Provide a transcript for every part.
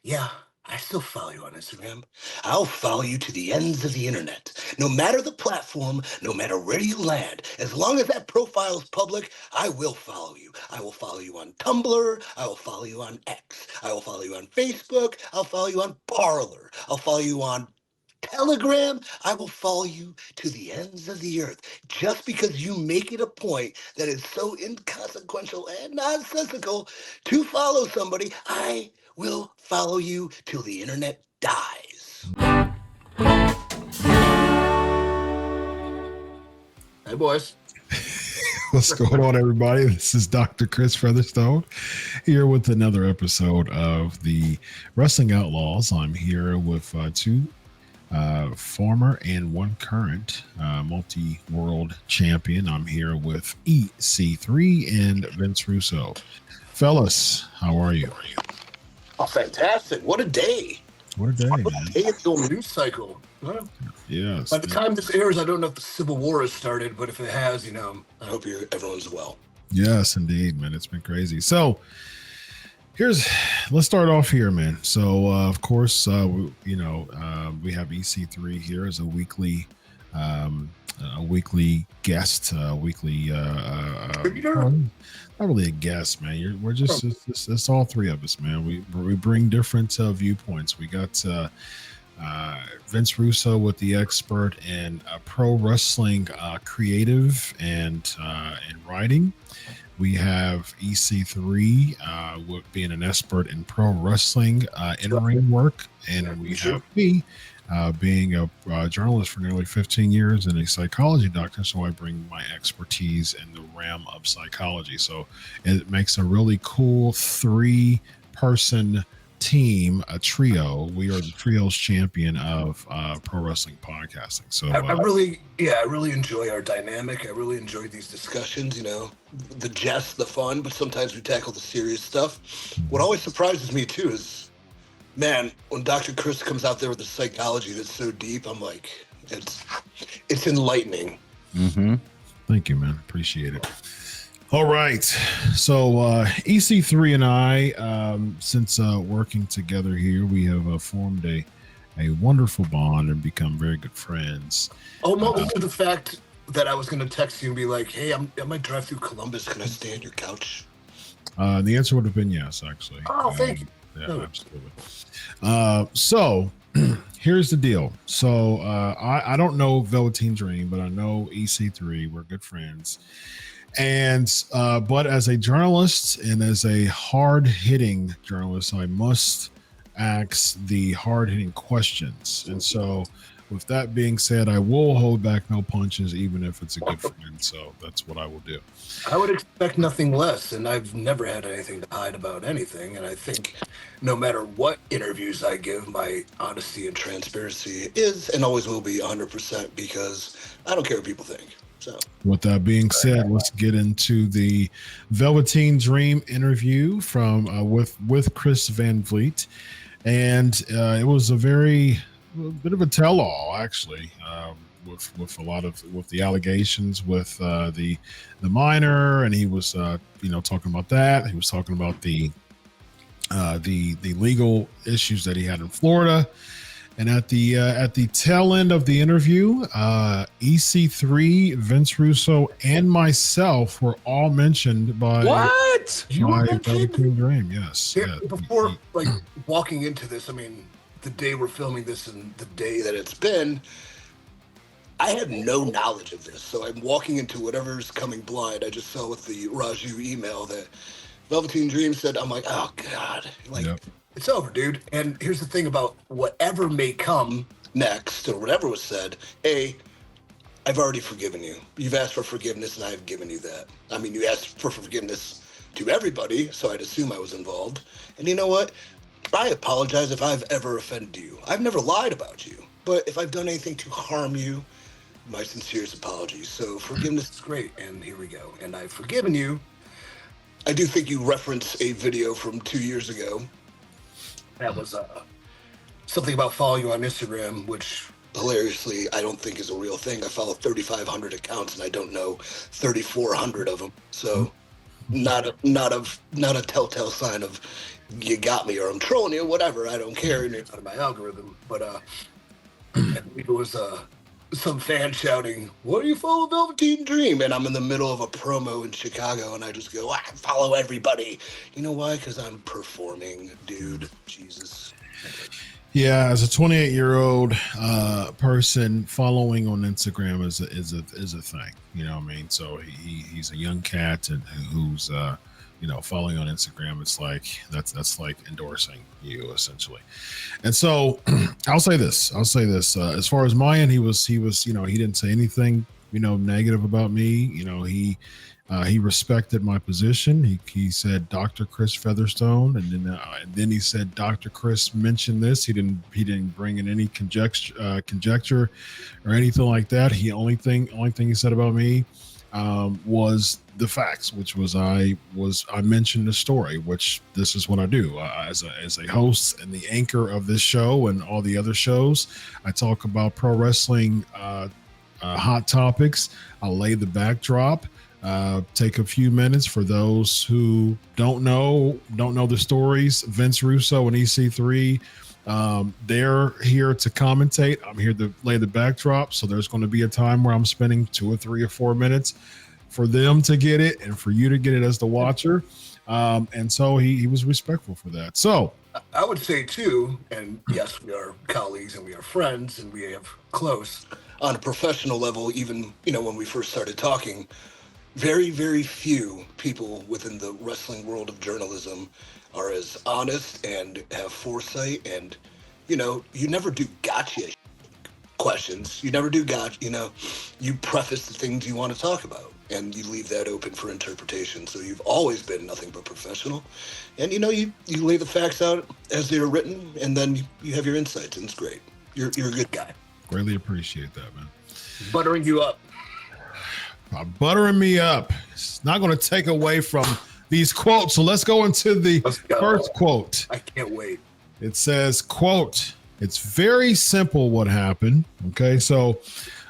Yeah, I still follow you on Instagram. I'll follow you to the ends of the internet. No matter the platform, no matter where you land, as long as that profile is public, I will follow you. I will follow you on Tumblr. I will follow you on X. I will follow you on Facebook. I'll follow you on Parler. I'll follow you on Telegram. I will follow you to the ends of the earth. Just because you make it a point that is so inconsequential and nonsensical to follow somebody, I will follow you till the internet dies. Hey, boys. What's going on, everybody? This is Dr. Chris Featherstone here with another episode of the Wrestling Outlaws. I'm here with two former and one current multi-world champion. I'm here with EC3 and Vince Russo. Fellas, how are you? Oh, fantastic. What a day. What a day, man. It's the news cycle. Huh? Yes. By the time this airs, I don't know if the Civil War has started, but if it has, I hope everyone's well. Yes, indeed, man. It's been crazy. So let's start off here, man. So, of course, we have EC3 here as a weekly guest, not really a guest, man. We're just it's all three of us, man. We bring different viewpoints. We got Vince Russo with the expert in pro wrestling creative and writing. We have EC3 with being an expert in pro wrestling in-ring work, and we have me being a journalist for nearly 15 years and a psychology doctor, so I bring my expertise in the realm of psychology. So it makes a really cool three-person team, a trio. We are the trios champion of pro wrestling podcasting. So I really enjoy our dynamic. I really enjoy these discussions, the jest, the fun, but sometimes we tackle the serious stuff. What always surprises me too is, man, when Dr. Chris comes out there with the psychology that's so deep, I'm like, it's enlightening. Mm-hmm. Thank you, man. Appreciate it. All right. So EC3 and I, since working together here, we have formed a wonderful bond and become very good friends. Almost to the fact that I was going to text you and be like, hey, I might drive through Columbus. Can I stay on your couch? The answer would have been yes, actually. Oh, thank you. Yeah, absolutely. So here's the deal. So I don't know Velveteen Dream, but I know EC3. We're good friends. And but as a journalist and as a hard-hitting journalist, I must ask the hard-hitting questions. And so with that being said, I will hold back no punches, even if it's a good friend. So that's what I will do. I would expect nothing less, and I've never had anything to hide about anything. And I think no matter what interviews I give, my honesty and transparency is and always will be 100% because I don't care what people think. So with that being said, let's get into the Velveteen Dream interview from with Chris Van Vliet. And it was a bit of a tell-all, actually, with a lot of the allegations with the minor, and he was talking about that. He was talking about the legal issues that he had in Florida, and at the tail end of the interview, EC3, Vince Russo, and myself were all mentioned by Velveteen Dream. Yes. Yeah, before walking into this, I mean, the day we're filming this and the day that it's been, I had no knowledge of this. So I'm walking into whatever's coming blind. I just saw with the Raju email that Velveteen Dream said, I'm like, oh God, It's over, dude. And here's the thing about whatever may come next or whatever was said. A, I've already forgiven you. You've asked for forgiveness and I've given you that. I mean, you asked for forgiveness to everybody, so I'd assume I was involved. And you know what? I apologize if I've ever offended you. I've never lied about you, but if I've done anything to harm you, my sincerest apologies. So forgiveness is great, and here we go. And I've forgiven you. I do think you referenced a video from 2 years ago. That was something about following you on Instagram, which hilariously I don't think is a real thing. I follow 3,500 accounts, and I don't know 3,400 of them. So not a telltale sign of you got me or I'm trolling you, whatever. I don't care. You're out of my algorithm. But I believe it was some fan shouting, "What do you follow Velveteen Dream?" And I'm in the middle of a promo in Chicago, and I just go, "I follow everybody." You know why? Because I'm performing, dude. Jesus. Yeah, as a 28-year-old person, following on Instagram is a thing. You know what I mean? So he's a young cat and who's following on Instagram. It's like that's like endorsing you essentially. And so I'll say this. As far as my end, he didn't say anything negative about me. He respected my position. He said Dr. Chris Featherstone, and then he said Dr. Chris mentioned this. He didn't bring in any conjecture or anything like that. Only thing he said about me was the facts, which was I mentioned the story, which this is what I do as a host and the anchor of this show and all the other shows. I talk about pro wrestling hot topics. I lay the backdrop. Take a few minutes for those who don't know the stories. Vince Russo and EC3, they're here to commentate. I'm here to lay the backdrop. So there's going to be a time where I'm spending 2 or 3 or 4 minutes for them to get it and for you to get it as the watcher. And so he was respectful for that. So I would say too, and yes, we are colleagues and we are friends and we have close on a professional level. Even when we first started talking, very, very few people within the wrestling world of journalism are as honest and have foresight. And, you never do gotcha questions. You never do gotcha. You preface the things you want to talk about and you leave that open for interpretation. So you've always been nothing but professional. And, you lay the facts out as they are written and then you have your insights and it's great. You're a good guy. Greatly appreciate that, man. Buttering you up. Buttering me up. It's not going to take away from these quotes. So let's go into the first quote. I can't wait. It says, quote, "It's very simple what happened." Okay, so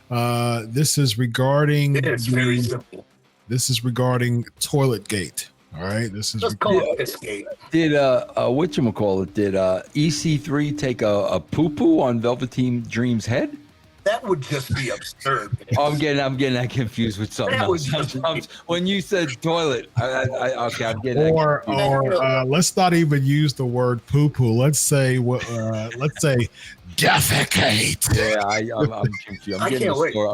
this is regarding very simple. This is regarding Toiletgate. All right, this is just call it Pissgate. Did whatchamacallit, did EC3 take a poo-poo on Velveteen Dream's head? That would just be absurd. Oh, I'm getting that confused with something else. When you said toilet, okay, I'm getting or let's not even use the word poo poo. Let's say defecate. Yeah, I'm confused. I'm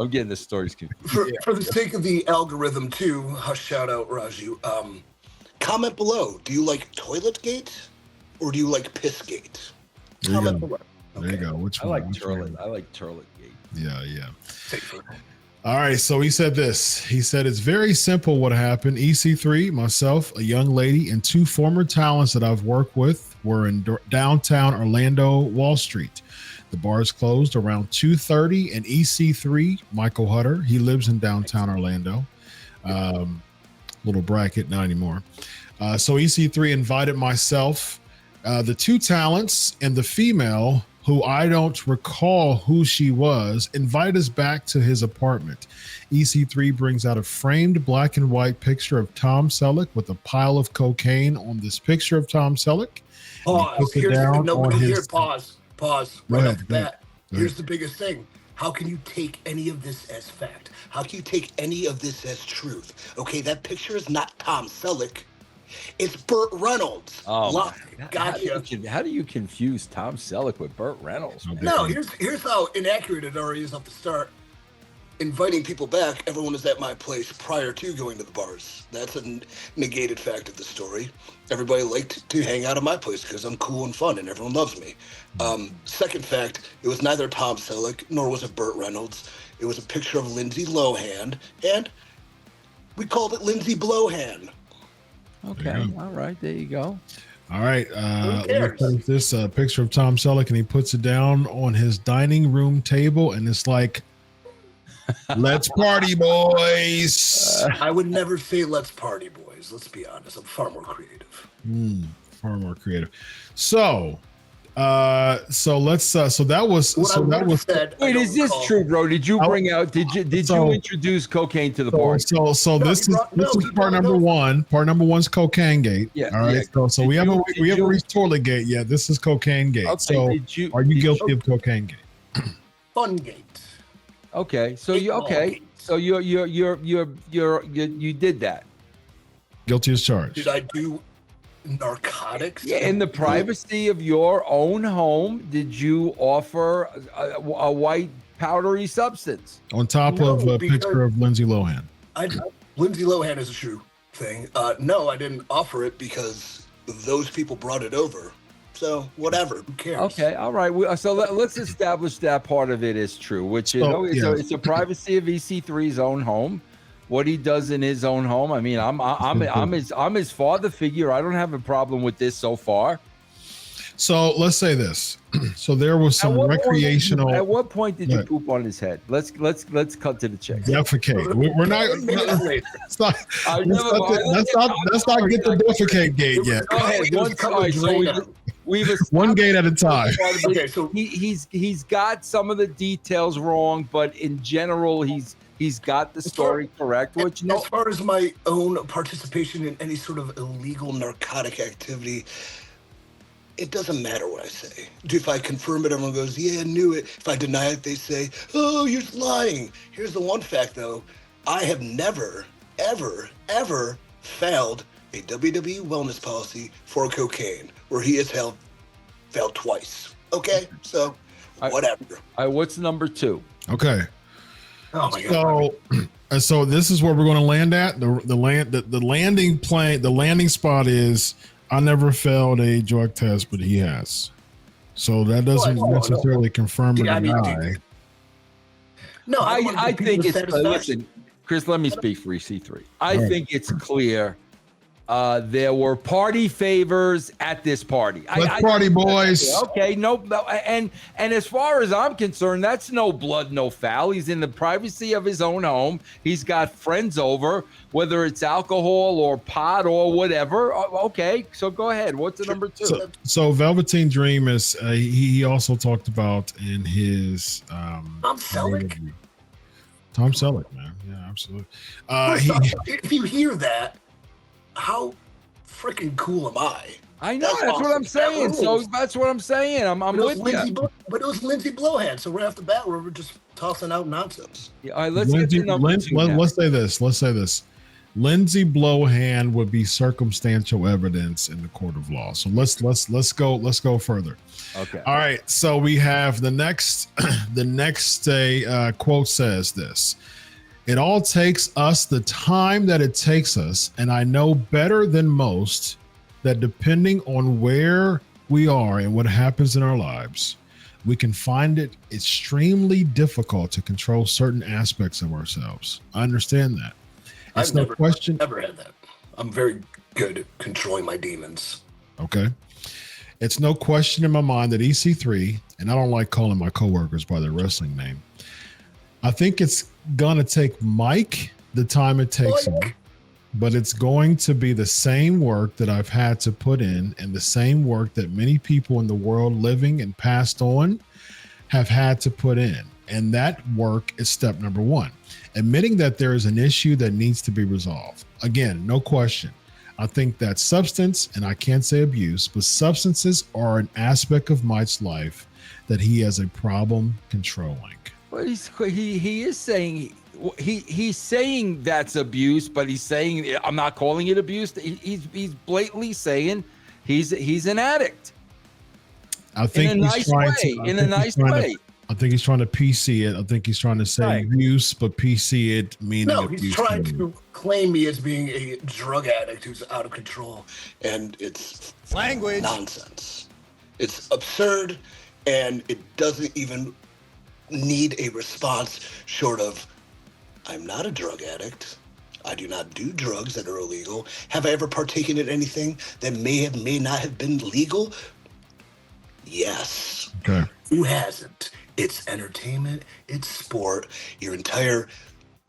getting the stories confused. For the sake of the algorithm too, shout out Raju. Comment below. Do you like Toiletgate or do you like Pissgate? Comment below. Okay. There you go. Which one? I like Toiletgate. Yeah. All right. So he said this. He said, "It's very simple what happened. EC3, myself, a young lady, and 2 former talents that I've worked with were in downtown Orlando, Wall Street. The bars closed around 2:30, and EC3, Michael Hutter, he lives in downtown Orlando. Little bracket, not anymore. So EC3 invited myself, the 2 talents, and the female, who I don't recall who she was, invite us back to his apartment. EC3 brings out a framed black and white picture of Tom Selleck with a pile of cocaine on this picture of Tom Selleck. Pause. Pause. Right off the bat. Here's the biggest thing. How can you take any of this as fact? How can you take any of this as truth? Okay, that picture is not Tom Selleck. It's Burt Reynolds. Oh, gotcha. How do you confuse Tom Selleck with Burt Reynolds? No, here's how inaccurate it already is off the start. Inviting people back, everyone was at my place prior to going to the bars. That's a negated fact of the story. Everybody liked to hang out at my place because I'm cool and fun and everyone loves me. Second fact, it was neither Tom Selleck nor was it Burt Reynolds. It was a picture of Lindsay Lohan, and we called it Lindsay Blowhan. Okay, all right, there you go. All right, let me put this picture of Tom Selleck, and he puts it down on his dining room table, and it's like, "Let's party, boys." I would never say "let's party, boys." Let's be honest. I'm far more creative. Far more creative. So, So let's. So that was. What So I that was. said, I Wait, don't is this recall. true, bro? Did you bring out? Did you introduce cocaine to the party? So No, this he is brought- this no, is he part brought it number over. one. Part number one's cocaine gate. Yeah, All right. yeah. So Did we haven't you- reached toilet gate yet. This is cocaine gate. Okay, So are you did guilty of cocaine gate? Fun gate. Okay, so Big you ball okay? gate. So you did that. Guilty as charged. Did I do narcotics? Yeah, in the privacy of your own home, did you offer a white powdery substance? On top No, of a because- picture of Lindsay Lohan. Lindsay Lohan is a true thing. No, I didn't offer it because those people brought it over. So whatever, who cares? Okay, all right. So let's establish that part of it is true, which is So, yeah. it's a privacy of EC3's own home. What he does in his own home. I mean, I'm his father figure. I don't have a problem with this so far. So let's say this. So there was some recreational. At what point did you Right. poop on his head? Let's cut to the chase. Defecate. We're not. 10 minutes later. Let's not, I let's never not, mind. let's not get the defecate gate yet. Go ahead. It was One, covered all right, so later. we've One gate at a time. Okay, so he's got some of the details wrong, but in general, he's got the story correct. Which as far as my own participation in any sort of illegal narcotic activity, it doesn't matter what I say. If I confirm it, everyone goes, yeah, I knew it. If I deny it, they say, oh, you're lying. Here's the one fact, though. I have never, ever, ever failed a WWE wellness policy for cocaine, where he has failed twice. Okay? So, whatever. All right, what's number two? Okay. Oh, my God. So this is where we're going to land at. The landing plane. The landing spot is. I never failed a drug test, but he has. So that doesn't necessarily confirm or deny. No, I think it's satisfaction. listen, Chris. Let me speak for EC3. I think it's clear there were party favors at this party. Let's party, boys. Okay, no, and as far as I'm concerned, that's no blood, no foul. He's in the privacy of his own home. He's got friends over, whether it's alcohol or pot or whatever. Okay, so go ahead. What's the number two? So Velveteen Dream is. He also talked about in his. Tom Selleck. interview. Tom Selleck, man. Yeah, absolutely. If you hear that, how freaking cool am I? I know that's awesome. what I'm saying. So that's what I'm saying. I'm with you. But it was Lindsay Lohan. So right off the bat, we're just tossing out nonsense. Yeah, all right, let's get to number two. Let's say this. Lindsay Lohan would be circumstantial evidence in the court of law. So let's go further. Okay. All right. So we have the next quote says this. It all takes us the time that it takes us, and I know better than most that depending on where we are and what happens in our lives, we can find it extremely difficult to control certain aspects of ourselves. I understand that. It's no question. Never had that. I'm very good at controlling my demons. Okay. It's no question in my mind that EC3, and I don't like calling my coworkers by their wrestling name, I think it's going to take Mike the time it takes him, but it's going to be the same work that I've had to put in and the same work that many people in the world living and passed on have had to put in. And that work is step number one, admitting that there is an issue that needs to be resolved. Again, no question. I think that substance, and I can't say abuse, but substances are an aspect of Mike's life that he has a problem controlling. Well, he is saying he's saying that's abuse, but he's saying I'm not calling it abuse. He's blatantly saying he's an addict. I think in a nice way. I think he's trying to PC it. I think he's trying to say abuse, but PC it meaning no, abuse. he's trying to claim me as being a drug addict who's out of control, and it's language nonsense. It's absurd, and it doesn't even need a response short of, I'm not a drug addict. I do not do drugs that are illegal. Have I ever partaken in anything that may not have been legal? Yes. Okay. Who hasn't? It's entertainment, it's sport. Your entire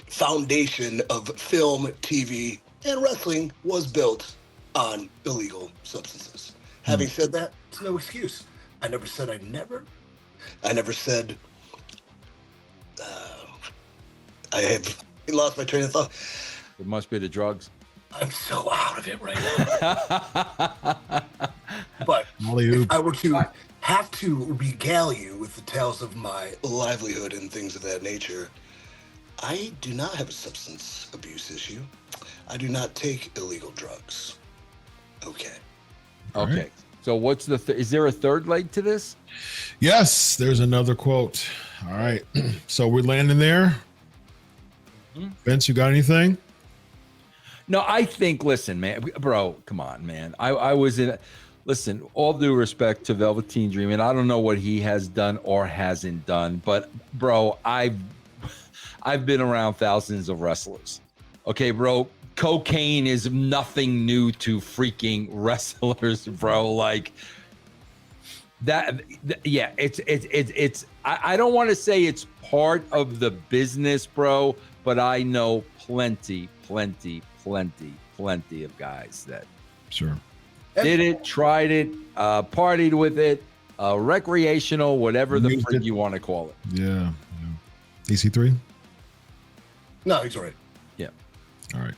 foundation of film, TV, and wrestling was built on illegal substances. Having said that, it's no excuse. I never said I never. I never said I have lost my train of thought. It must be the drugs. I'm so out of it right now. But Alley-oop. if I were to have to regale you with the tales of my livelihood and things of that nature, I do not have a substance abuse issue. I do not take illegal drugs. Okay. Okay. Right. So what's the is there a third leg to this? Yes, there's another quote. All right. So we're landing there. Vince, you got anything? No, I think, listen, man, bro, come on, man. I was in, listen, all due respect to Velveteen Dream, and I don't know what he has done or hasn't done, but bro, I've been around thousands of wrestlers. Okay, bro, cocaine is nothing new to freaking wrestlers, bro. Like that, yeah, it's, I don't want to say it's part of the business, bro, but I know plenty of guys that Sure. did it, tried it, partied with it, recreational, whatever the Used frick it. you want to call it. Yeah. EC3? No, he's all right. Yeah. All right.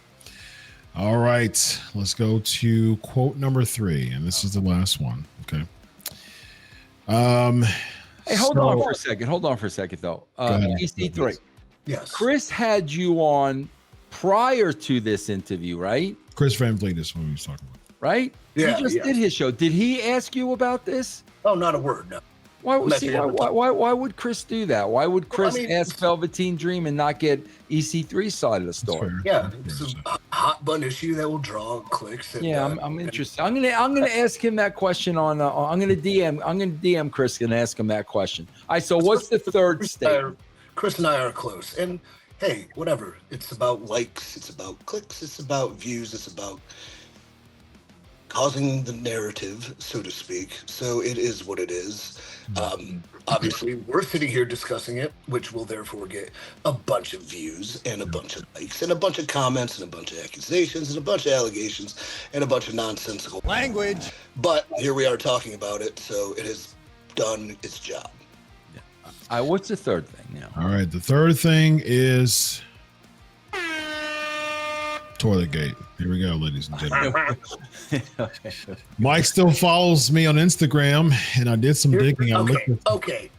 All right. Let's go to quote number 3. And this is the last one. Okay. Hey, hold on for a second. Hold on for a second, though. ahead. EC3. Yes. Chris had you on prior to this interview, right? Chris Van Vliet is what he was talking about. Right? Yeah, He just did his show. Did he ask you about this? Oh, not a word, no. Why Message why would Chris do that? Why would Chris mean, ask Velveteen Dream and not get EC3's side of the That's story? fair. Yeah, That's it's fair. a hot button issue that will draw clicks. And, Yeah, I'm interested. I'm gonna ask him that question on. I'm gonna DM Chris and ask him that question. All right. So what's the third statement? Chris and I are close, and hey, whatever. It's about likes. It's about clicks. It's about views. It's about causing the narrative, so to speak. So it is what it is. Obviously, we're sitting here discussing it, which will therefore get a bunch of views and a bunch of likes and a bunch of comments and a bunch of accusations and a bunch of allegations and a bunch of nonsensical Language. But here we are talking about it, so it has done its job. All right. What's the third thing now? All right. The third thing is toilet gate. Here we go, ladies and gentlemen. Mike still follows me on Instagram, and I did some digging. I looked at, Okay.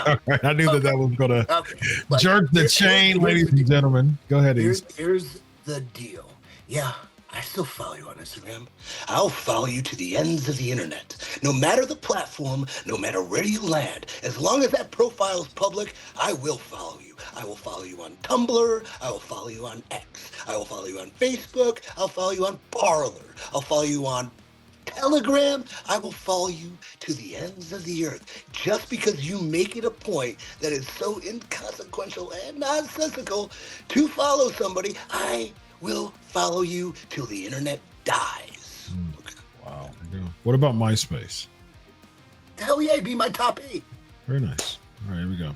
all right, I knew that was going to Okay. But jerk the chain, ladies and gentlemen. Go ahead, Ace. Here's the deal. Yeah, I still follow you on Instagram. I'll follow you to the ends of the internet. No matter the platform, no matter where you land, as long as that profile is public, I will follow you. I will follow you on Tumblr. I will follow you on X. I will follow you on Facebook. I'll follow you on Parler. I'll follow you on Telegram. I will follow you to the ends of the earth. Just because you make it a point that is so inconsequential and nonsensical to follow somebody, I will follow you till the internet dies. Okay. Wow. There you go. What about MySpace? Hell yeah, be my top 8. Very nice. All right, here we go.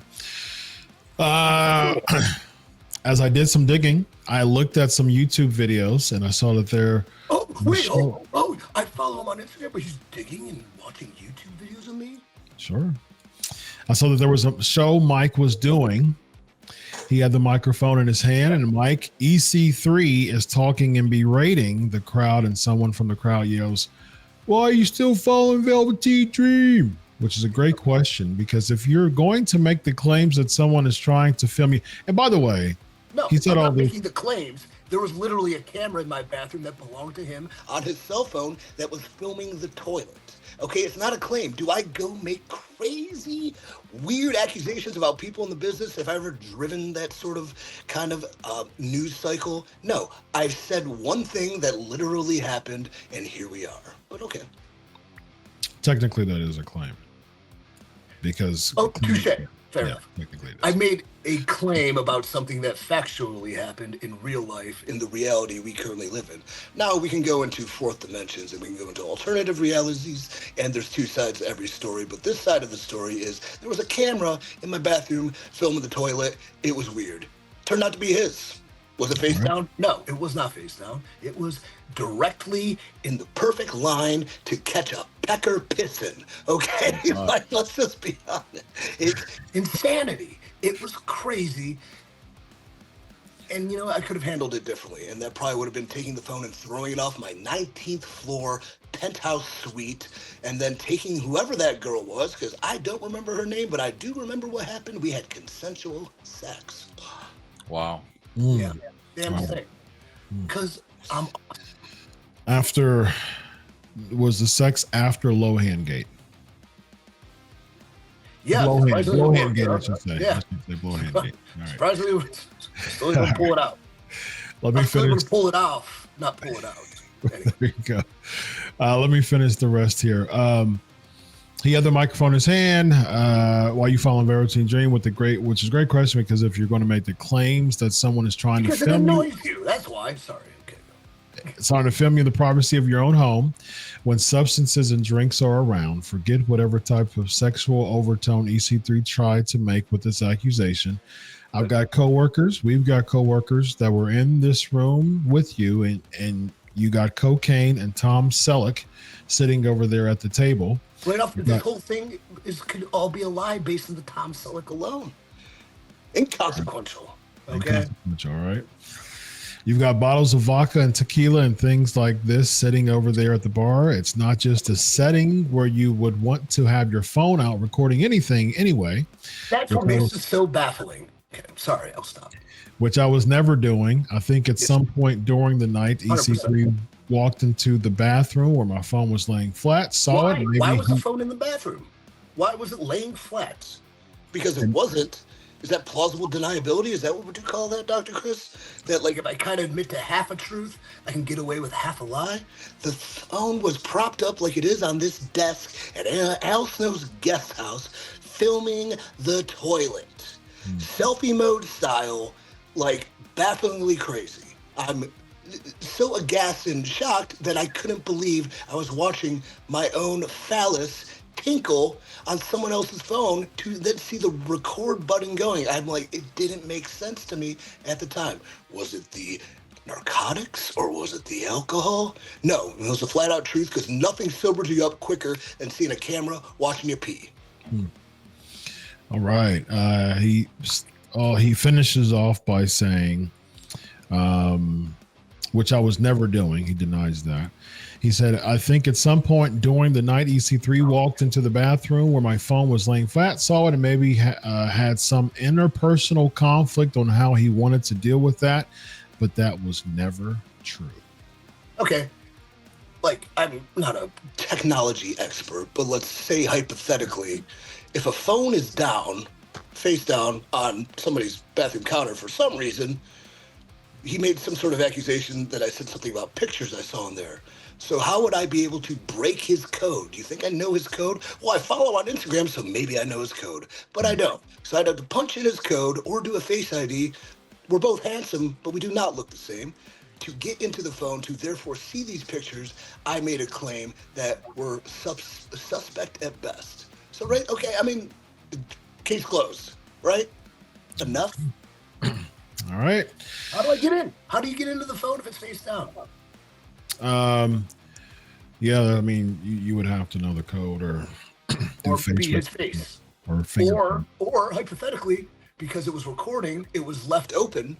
As I did some digging, I looked at some YouTube videos and I saw that there. Oh, wait. Oh, I follow him on Instagram, but he's digging and watching YouTube videos of me? Sure. I saw that there was a show Mike was doing. He had the microphone in his hand, and Mike EC3 is talking and berating the crowd, and someone from the crowd yells, "Why are you still following Velveteen Dream?" Which is a great question, because if you're going to make the claims that someone is trying to film you, and by the way, No, he said I'm all not this. making the claims. There was literally a camera in my bathroom that belonged to him on his cell phone that was filming the toilet. Okay, it's not a claim. Do I go make crazy, weird accusations about people in the business? Have I ever driven that sort of kind of news cycle? No, I've said one thing that literally happened, and here we are. But okay. Technically, that is a claim. Because. Oh, touche. Fair Yeah, enough. technically it is. I made a claim about something that factually happened in real life, in the reality we currently live in. Now we can go into fourth dimensions and we can go into alternative realities, and there's two sides to every story. But this side of the story is there was a camera in my bathroom filming the toilet. It was weird. Turned out to be his. Was it face down? No, it was not face down. It was directly in the perfect line to catch a pecker pissing. Okay, like, let's just be honest. It's insanity. It was crazy. And, you know, I could have handled it differently. And that probably would have been taking the phone and throwing it off my 19th floor penthouse suite and then taking whoever that girl was, because I don't remember her name, but I do remember what happened. We had consensual sex. Wow. Yeah. Damn thing. Because I'm... After... Was the sex after Lohan Gate? Yeah. Blowhand Gate, I should say. Yeah. I should say Blowhand Gate. All right. Surprisingly, still going to pull it out. Let me finish. Pull it off, not pull it out. Anyway. There you go. Let me finish the rest here. He had the microphone in his hand while you following Velveteen Dream with which is a great question, because if you're going to make the claims that someone is trying to film it annoys you. That's why. Sorry. Okay. Trying to film you in the privacy of your own home, when substances and drinks are around, forget whatever type of sexual overtone EC3 tried to make with this accusation. We've got coworkers that were in this room with you, and you got Cocaine and Tom Selleck sitting over there at the table. Right off, the whole thing could all be a lie based on the Tom Selleck alone. Inconsequential. Okay. Inconsequential, all right. You've got bottles of vodka and tequila and things like this sitting over there at the bar. It's not just a setting where you would want to have your phone out recording anything anyway. That's what makes it so baffling. Okay, I'm sorry, I'll stop. Which I was never doing. I think at some point during the night, 100%. EC3 walked into the bathroom where my phone was laying flat, saw it. Why was the phone in the bathroom? Why was it laying flat? Because it wasn't. Is that plausible deniability? Is that what you call that, Dr. Chris? That, like, if I kind of admit to half a truth, I can get away with half a lie? The phone was propped up like it is on this desk at Al Snow's guest house, filming the toilet. Selfie mode style, like, bafflingly crazy. I'm so aghast and shocked that I couldn't believe I was watching my own phallus tinkle on someone else's phone to then see the record button going. I'm like, it didn't make sense to me at the time. Was it the narcotics or was it the alcohol? No, it was a flat out truth, because nothing sobers you up quicker than seeing a camera watching you pee. All right. He finishes off by saying, which I was never doing. He denies that. He said, I think at some point during the night, EC3 walked into the bathroom where my phone was laying flat, saw it, and maybe had some interpersonal conflict on how he wanted to deal with that. But that was never true. Okay. Like, I'm not a technology expert, but let's say hypothetically, if a phone is down, face down on somebody's bathroom counter for some reason, he made some sort of accusation that I said something about pictures I saw in there. So how would I be able to break his code? Do you think I know his code? Well, I follow on Instagram, so maybe I know his code, but I don't. So I'd have to punch in his code or do a Face ID. We're both handsome, but we do not look the same. To get into the phone, to therefore see these pictures, I made a claim that were suspect at best. So, right, okay, I mean, case closed, right? Enough? All right. How do I get in? How do you get into the phone if it's face down? Yeah, I mean, you would have to know the code or be his face. Or hypothetically, because it was recording, it was left open,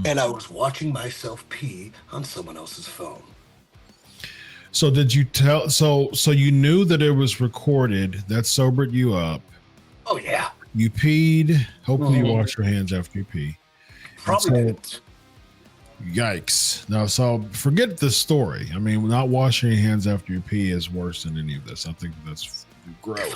and I was watching myself pee on someone else's phone. So did you tell? So you knew that it was recorded. That sobered you up. Oh yeah. You peed. Hopefully, you wash your hands after you pee. Probably didn't. Yikes. Now, so forget the story. I mean, not washing your hands after you pee is worse than any of this. I think that's gross.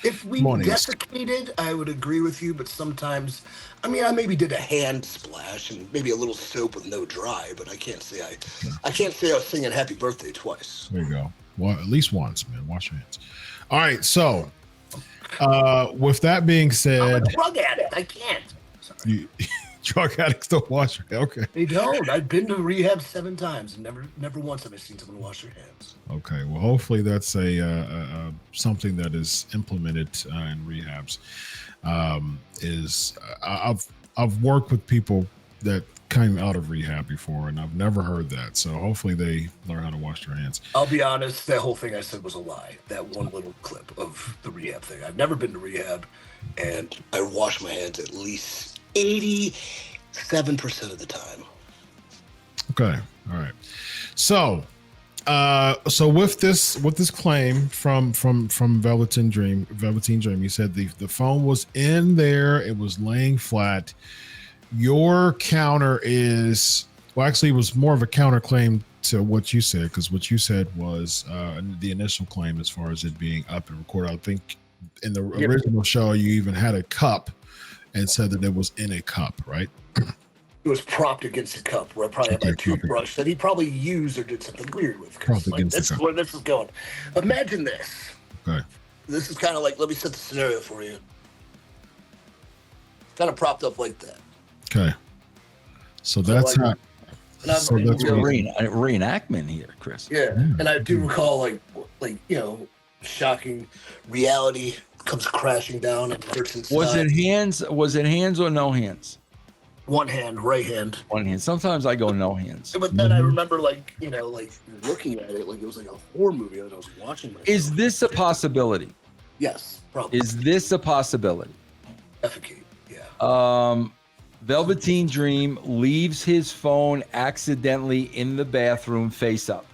If we desiccated, I would agree with you, but sometimes, I mean, I maybe did a hand splash and maybe a little soap with no dry, but I can't say I was singing Happy Birthday twice. There you go. Well, at least once, man. Wash your hands. All right, so with that being said, I'm a drug addict. I can't. Sorry. Drug addicts don't wash their hands. Okay. They don't. I've been to rehab 7 times and never once have I seen someone wash their hands. Okay. Well, hopefully that's a something that is implemented in rehabs. I've worked with people that came out of rehab before, and I've never heard that. So hopefully they learn how to wash their hands. I'll be honest, that whole thing I said was a lie. That one little clip of the rehab thing. I've never been to rehab, and I wash my hands at least 87% of the time. Okay. All right. So with this claim from Velveteen Dream, you said the phone was in there, it was laying flat. Your counter is, well, actually, it was more of a counterclaim to what you said, because what you said was the initial claim as far as it being up and recorded. I think in the original show, you even had a cup and said that it was in a cup, right? It was propped against a cup where I probably had my toothbrush that he probably used or did something weird with. Like, that's where this is going. Imagine this. Okay. This is kind of like, let me set the scenario for you. Kind of propped up like that. Okay. So that's how. So that's reenactment here, Chris. Yeah, and I do recall like shocking reality comes crashing down and hurts inside. Was it hands? Was it hands or no hands? One hand, right hand. One hand. Sometimes I go no hands. But then I remember looking at it like it was like a horror movie that I was watching. Myself. Is this a possibility? Yes, probably. Is this a possibility? Defecate, yeah. Velveteen Dream leaves his phone accidentally in the bathroom face up.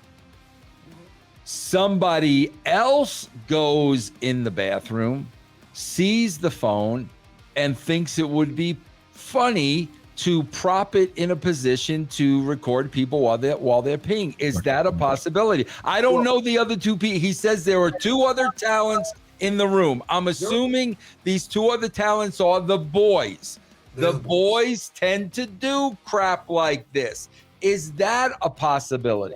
Somebody else goes in the bathroom, sees the phone, and thinks it would be funny to prop it in a position to record people while they're peeing. Is that a possibility? I don't know the other two people. He says there are two other talents in the room. I'm assuming these two other talents are the boys. The boys tend to do crap like this. Is that a possibility?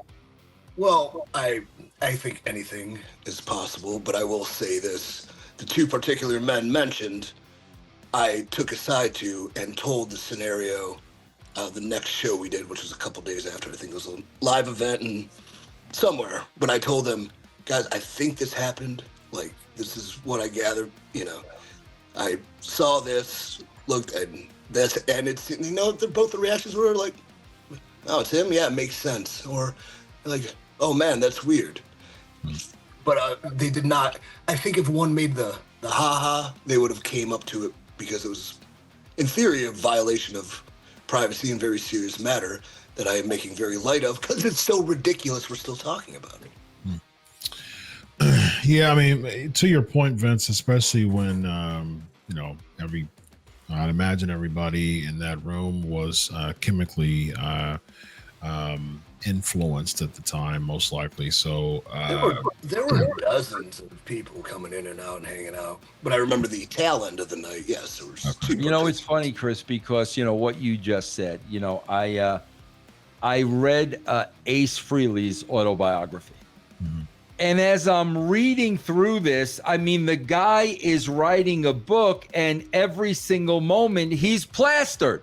Well, I think anything is possible, but I will say this. The two particular men mentioned, I took aside to and told the scenario the next show we did, which was a couple days after. I think it was a live event and somewhere. But I told them, guys, I think this happened. Like, this is what I gathered. I saw this, looked, and it's, both the reactions were like, oh, it's him? Yeah, it makes sense. Or like, oh man, that's weird. But they did not. I think if one made the ha-ha, they would have came up to it because it was, in theory, a violation of privacy and very serious matter that I am making very light of because it's so ridiculous we're still talking about it. Yeah, I mean, to your point, Vince, especially when, I'd imagine everybody in that room was chemically influenced at the time, most likely. So there were dozens of people coming in and out and hanging out. But I remember the tail end of the night. Yes, there was. Okay. It's funny, Chris, because what you just said. I read Ace Frehley's autobiography. Mm-hmm. And as I'm reading through this, I mean, the guy is writing a book and every single moment he's plastered.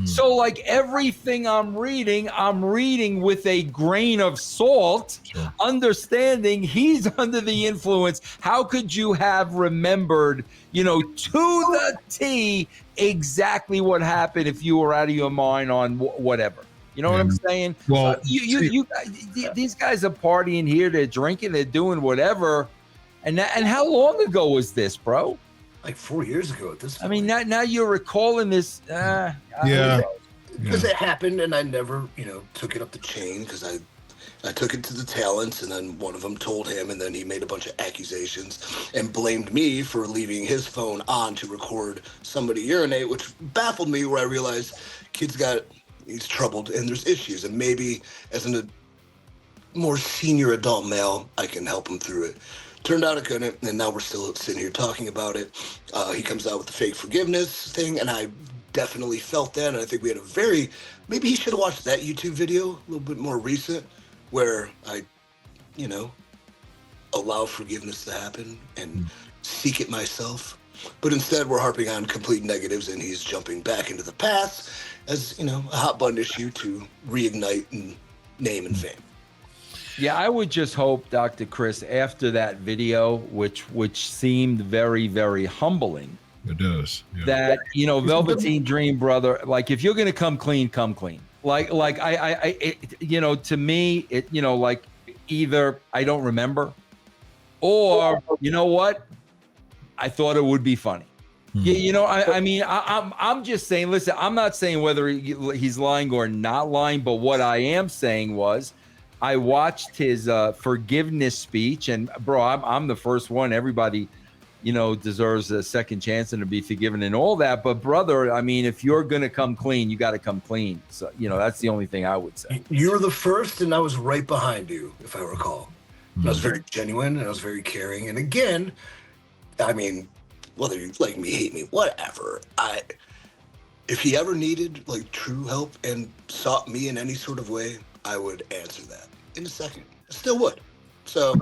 So like everything I'm reading with a grain of salt, understanding he's under the influence. How could you have remembered, to the T exactly what happened if you were out of your mind on whatever? You know what I'm saying? Well, these guys are partying here, they're drinking, they're doing whatever. And how long ago was this, bro? Like 4 years ago at this point. I mean, now you're recalling this. Because it happened and I never, took it up the chain because I took it to the talents and then one of them told him and then he made a bunch of accusations and blamed me for leaving his phone on to record somebody urinate, which baffled me where I realized he's troubled and there's issues and maybe as a more senior adult male, I can help him through it. Turned out I couldn't, and now we're still sitting here talking about it. He comes out with the fake forgiveness thing, and I definitely felt that, and I think we had maybe he should have watched that YouTube video, a little bit more recent, where I, allow forgiveness to happen and seek it myself. But instead, we're harping on complete negatives, and he's jumping back into the past as, a hot button issue to reignite and name and fame. Yeah, I would just hope, Dr. Chris, after that video, which seemed very, very humbling, It does. Yeah. That, you know, Velveteen Dream, brother, like if you're going to come clean, come clean. Like you know, to me, it, you know, like either I don't remember or, you know what? I thought it would be funny. Yeah, you know, I mean, I'm just saying, listen, I'm not saying whether he's lying or not lying, but what I am saying was I watched his forgiveness speech, and bro, I'm the first one. Everybody, you know, deserves a second chance and to be forgiven and all that. But brother, I mean, if you're going to come clean, you got to come clean. So, you know, that's the only thing I would say. You were the first, and I was right behind you, if I recall. And I was very genuine, and I was very caring. And again, I mean, whether you like me, hate me, whatever. If he ever needed like true help and sought me in any sort of way, I would answer that in a second. I still would. So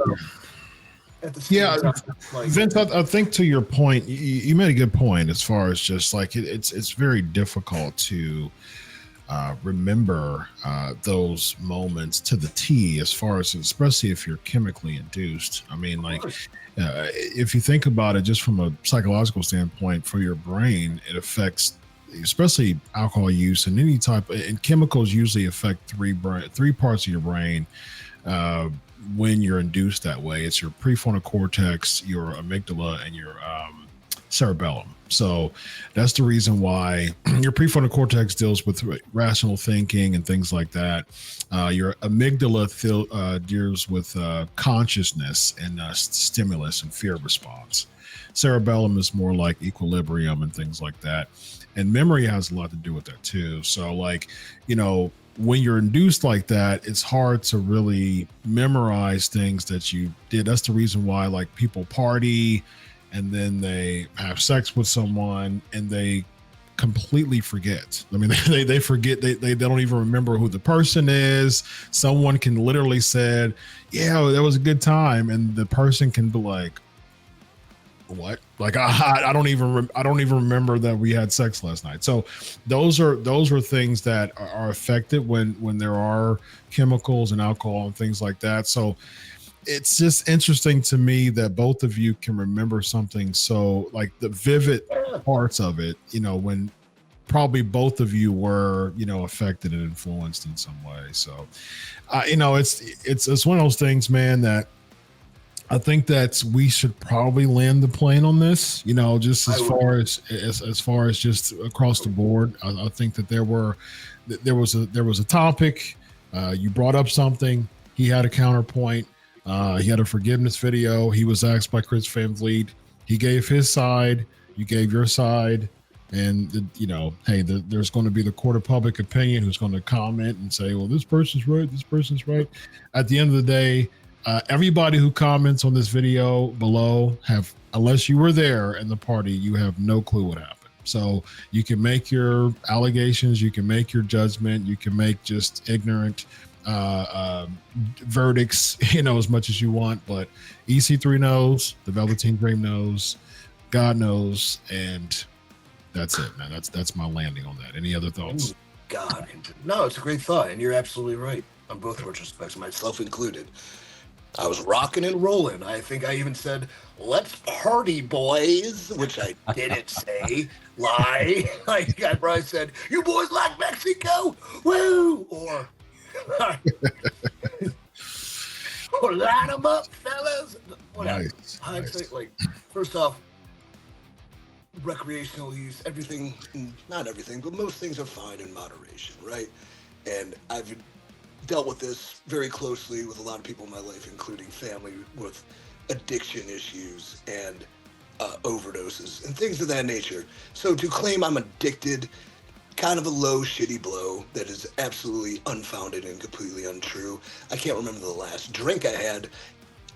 at the same time, like, Vince, I think to your point, you made a good point as far as just like it's very difficult to remember those moments to the T, as far as, especially if you're chemically induced. I mean, like if you think about it just from a psychological standpoint, for your brain, it affects, especially alcohol use and any type, and chemicals usually affect three parts of your brain when you're induced that way. It's your prefrontal cortex, your amygdala, and your cerebellum. So that's the reason why your prefrontal cortex deals with rational thinking and things like that. Your amygdala deals with consciousness and stimulus and fear response. Cerebellum is more like equilibrium and things like that. And memory has a lot to do with that too. So like, you know, when you're induced like that, it's hard to really memorize things that you did. That's the reason why like people party and then they have sex with someone and they completely forget. I mean, they forget, they don't even remember who the person is. Someone can literally said, yeah, that was a good time. And the person can be like, what? Like, I don't even remember that we had sex last night. So those are things that are affected when there are chemicals and alcohol and things like that. So it's just interesting to me that both of you can remember something. So like the vivid parts of it, you know, when probably both of you were, you know, affected and influenced in some way. So, you know, it's one of those things, man, that I think that we should probably land the plane on this, you know, just as far as just across the board. I think that there was a topic, you brought up something, he had a counterpoint. He had a forgiveness video. He was asked by Chris Van Vliet. He gave his side. You gave your side. And, you know, hey, there's going to be the court of public opinion who's going to comment and say, well, this person's right. This person's right. At the end of the day, everybody who comments on this video below unless you were there in the party, you have no clue what happened. So you can make your allegations. You can make your judgment. You can make just ignorant verdicts, you know, as much as you want, but EC3 knows, the Velveteen Dream knows, God knows, and that's it, man. That's my landing on that. Any other thoughts? God, no, it's a great thought, and you're absolutely right on both respects, myself included. I was rocking and rolling. I think I even said, "Let's party, boys," which I didn't say. Lie. Like I probably said, "You boys like Mexico? Woo!" Or line them up, fellas. Whatever. Nice. Like, first off, recreational use, everything, not everything, but most things are fine in moderation, right? And I've dealt with this very closely with a lot of people in my life, including family with addiction issues and overdoses and things of that nature. So to claim I'm addicted, kind of a low, shitty blow that is absolutely unfounded and completely untrue. I can't remember the last drink I had,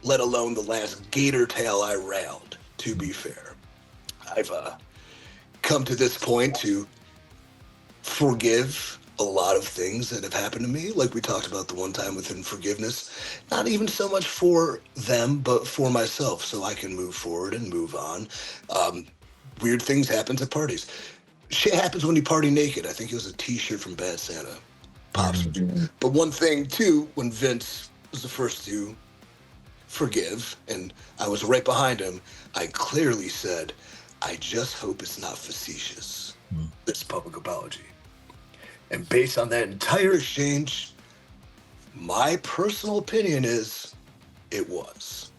let alone the last gator tail I railed, to be fair. I've come to this point to forgive a lot of things that have happened to me, like we talked about the one time within forgiveness, not even so much for them, but for myself, so I can move forward and move on. Weird things happen at parties. Shit happens when you party naked. I think it was a t-shirt from Bad Santa. Possibly. But one thing too, when Vince was the first to forgive, and I was right behind him, I clearly said, I just hope it's not facetious, this public apology. And based on that entire exchange, my personal opinion is it was.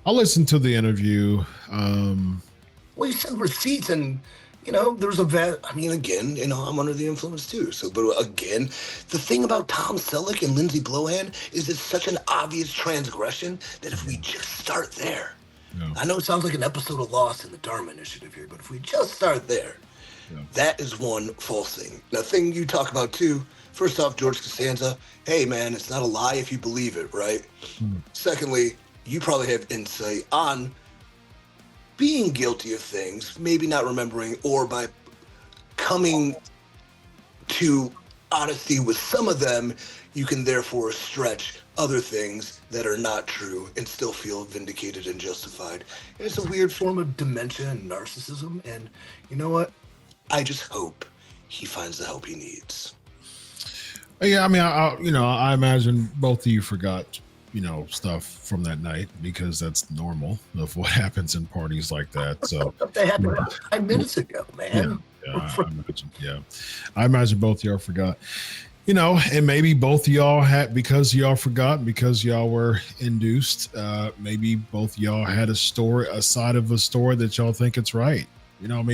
I'll listen to the interview. Well, you sent receipts and, there was again, I'm under the influence too. So, but again, the thing about Tom Selleck and Lindsey Lohan is it's such an obvious transgression that if we just start there, I know it sounds like an episode of Lost in the Dharma Initiative here, but if we just start there, that is one false thing. The thing you talk about too, first off, George Costanza, hey man, it's not a lie if you believe it, right? Secondly, you probably have insight on being guilty of things, maybe not remembering, or by coming to honesty with some of them, you can therefore stretch other things that are not true and still feel vindicated and justified. And it's a weird form of dementia and narcissism. And you know what? I just hope he finds the help he needs. Yeah, I mean, I imagine both of you forgot, stuff from that night because that's normal of what happens in parties like that. So that happened 5 minutes ago, man. I imagine both of y'all forgot. And maybe both of y'all had, because y'all forgot, because y'all were induced, maybe both of y'all had a side of a story that y'all think it's right.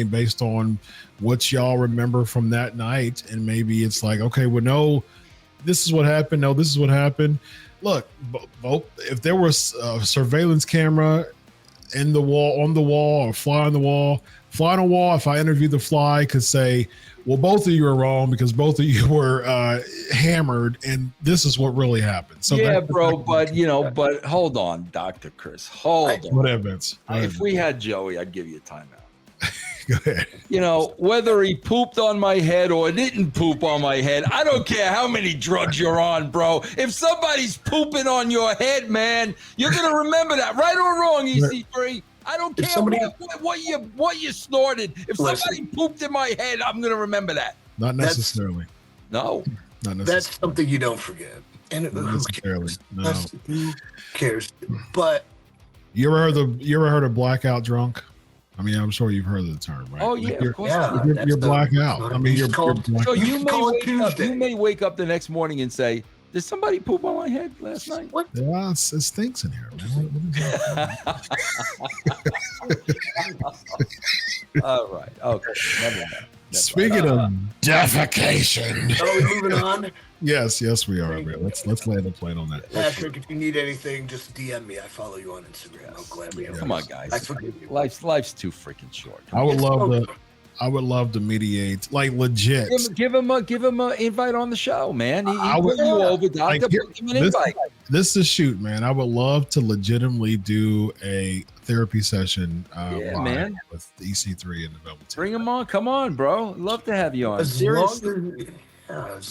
Based on what y'all remember from that night. And maybe it's like, okay, well, no, this is what happened. No, this is what happened. Look, if there was a surveillance camera on the wall, or fly on the wall, if I interview the fly, could say, well, both of you are wrong because both of you were hammered, and this is what really happened. So but hold on, Dr. Chris, hold on. Whatever, Vince. If we had Joey, I'd give you a timeout. Go ahead. Whether he pooped on my head or didn't poop on my head, I don't care how many drugs you're on, bro. If somebody's pooping on your head, man, you're gonna remember that, right or wrong, EC3. I don't care what you snorted. If somebody pooped in my head, I'm gonna remember that. Not necessarily. No. Not necessarily. That's something you don't forget. And who cares? No. Who cares? But you ever heard of blackout drunk? I mean, I'm sure you've heard of the term, right? Oh yeah, of course. You're blackout. I mean, you're so you may wake up the next morning and say, "Did somebody poop on my head last night?" What? Yeah, it stinks in here, man. All right. Okay. Never mind. Speaking of defecation. Are we moving on? Yes, we are. Man. Let's land the plane on that. Patrick, if you need anything, just DM me. I follow you on Instagram. I'll gladly. Come on, guys. I forgive you. Life's too freaking short. I would love to mediate, like legit. Give him an invite on the show, man. He put you over, doctor. Give him an invite. This is shoot, man. I would love to legitimately do a therapy session man. with EC3 and the Velveteen. Bring him on. Come on, bro. Love to have you on. As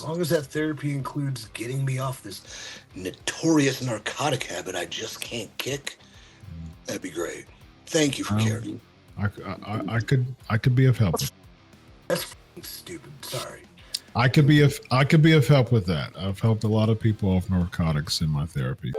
long as that therapy includes getting me off this notorious narcotic habit I just can't kick, that'd be great. Thank you for caring. I could be of help. That's stupid. Sorry. I could be of help with that. I've helped a lot of people off narcotics in my therapy.